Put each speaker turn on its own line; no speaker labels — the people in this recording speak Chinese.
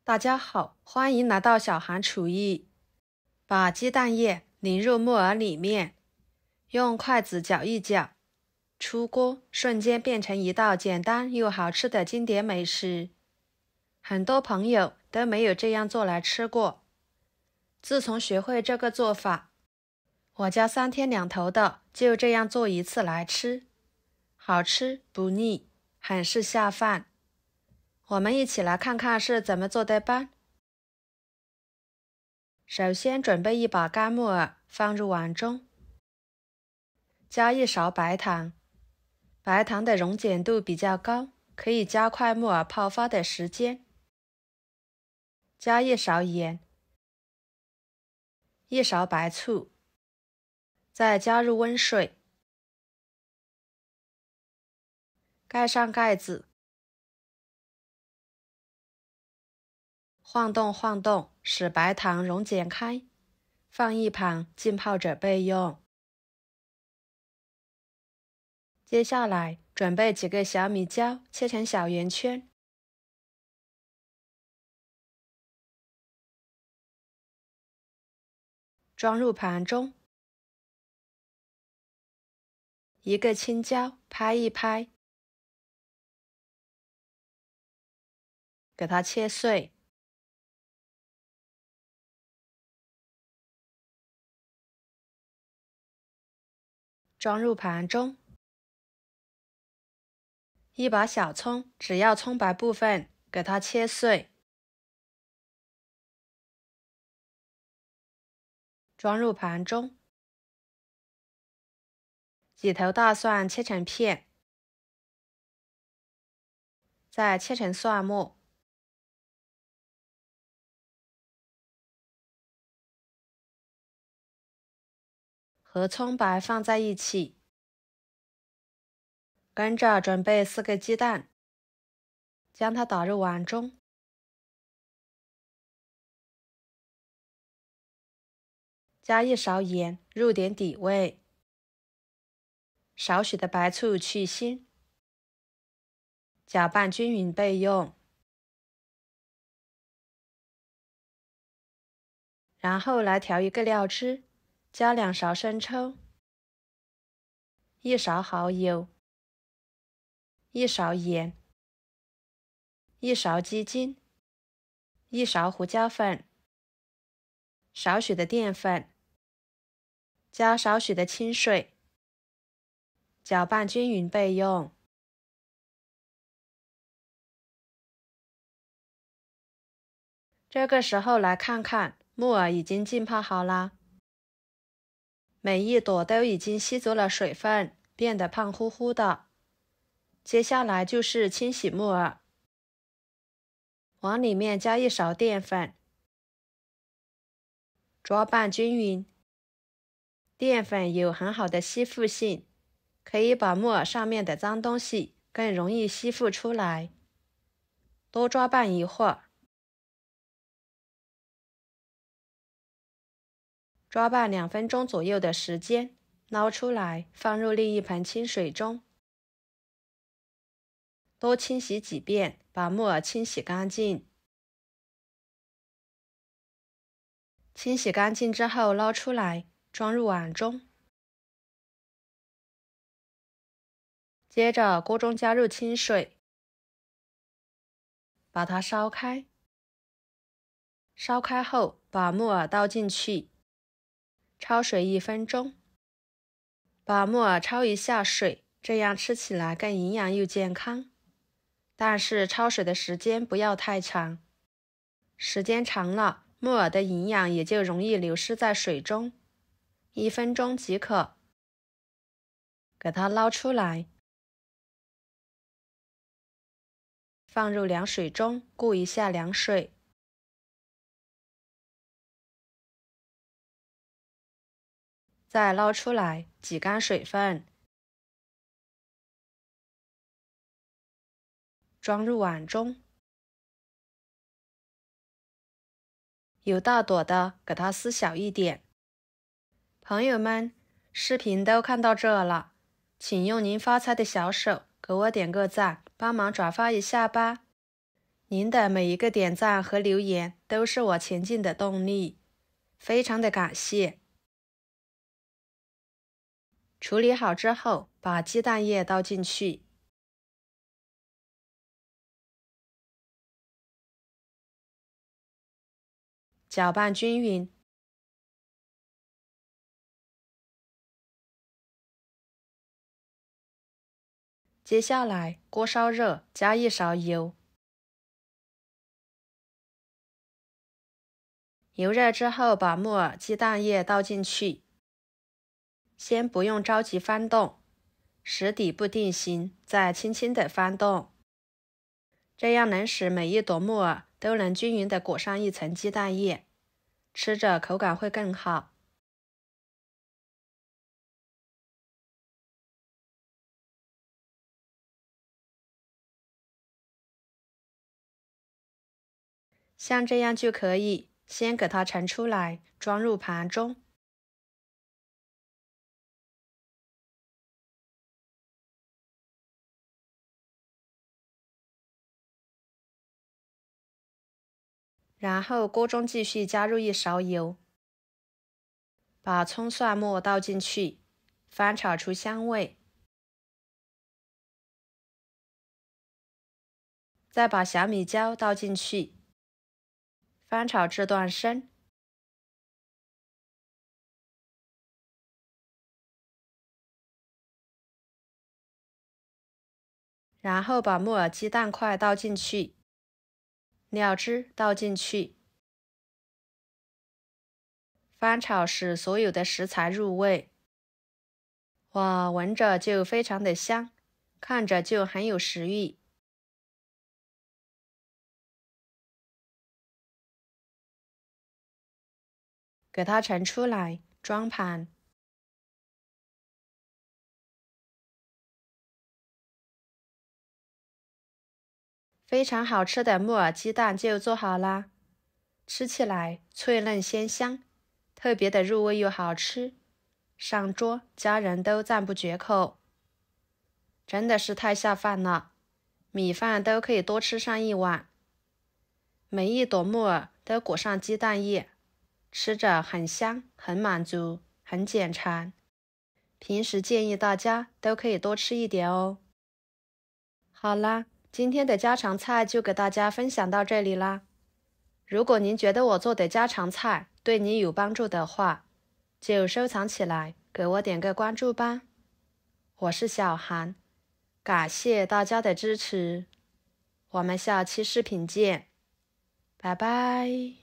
大家好，欢迎来到小韩厨艺。把鸡蛋液淋入木耳里面，用筷子搅一搅，出锅瞬间变成一道简单又好吃的经典美食。很多朋友都没有这样做来吃过。自从学会这个做法，我家3天2头的就这样做一次来吃，好吃不腻，很是下饭。我们一起来看看是怎么做的吧。首先准备一把干木耳放入碗中，加1勺白糖，白糖的溶解度比较高，可以加快木耳泡发的时间。加1勺盐，1勺白醋，再加入温水，盖上盖子，晃动晃动，使白糖溶解开，放一旁浸泡着备用。接下来准备几个小米椒，切成小圆圈，装入盘中。一个青椒，拍一拍，给它切碎。装入盘中。一把小葱，只要葱白部分，给它切碎。装入盘中。几头大蒜切成片，再切成蒜末。和葱白放在一起，跟着准备4个鸡蛋，将它打入碗中，加1勺盐入点底味，少许的白醋去腥，搅拌均匀备用。然后来调一个料汁，加2勺生抽，1勺蚝油，1勺盐，1勺鸡精，1勺胡椒粉，少许的淀粉，加少许的清水，搅拌均匀备用。这个时候来看看木耳已经浸泡好啦，每一朵都已经吸足了水分，变得胖乎乎的。接下来就是清洗木耳，往里面加1勺淀粉，抓拌均匀。淀粉有很好的吸附性，可以把木耳上面的脏东西更容易吸附出来。多抓拌一会儿，抓拌2分钟左右的时间，捞出来放入另一盆清水中，多清洗几遍，把木耳清洗干净。清洗干净之后捞出来，装入碗中。接着锅中加入清水，把它烧开。烧开后把木耳倒进去，焯水1分钟。把木耳焯一下水，这样吃起来更营养又健康。但是焯水的时间不要太长，时间长了，木耳的营养也就容易流失在水中。1分钟即可。给它捞出来，放入凉水中过一下凉水。再捞出来，挤干水分，装入碗中。有大朵的，给它撕小一点。朋友们，视频都看到这了，请用您发财的小手给我点个赞，帮忙转发一下吧。您的每一个点赞和留言都是我前进的动力，非常的感谢。处理好之后，把鸡蛋液倒进去，搅拌均匀。接下来，锅烧热，加1勺油。油热之后，把木耳、鸡蛋液倒进去。先不用着急翻动，使底部定型，再轻轻的翻动，这样能使每一朵木耳都能均匀的裹上一层鸡蛋液，吃着口感会更好。像这样就可以，先给它盛出来，装入盘中。然后锅中继续加入1勺油，把葱蒜末倒进去，翻炒出香味。再把小米椒倒进去，翻炒至断生。然后把木耳鸡蛋块倒进去，料汁倒进去，翻炒使所有的食材入味。哇，闻着就非常的香，看着就很有食欲。给它盛出来，装盘。非常好吃的木耳鸡蛋就做好啦，吃起来脆嫩鲜香，特别的入味又好吃，上桌家人都赞不绝口，真的是太下饭了，米饭都可以多吃上1碗。每一朵木耳都裹上鸡蛋液，吃着很香，很满足，很解馋。平时建议大家都可以多吃一点哦。好啦，今天的家常菜就给大家分享到这里啦。如果您觉得我做的家常菜对你有帮助的话，就收藏起来，给我点个关注吧。我是小韩，感谢大家的支持，我们下期视频见，拜拜。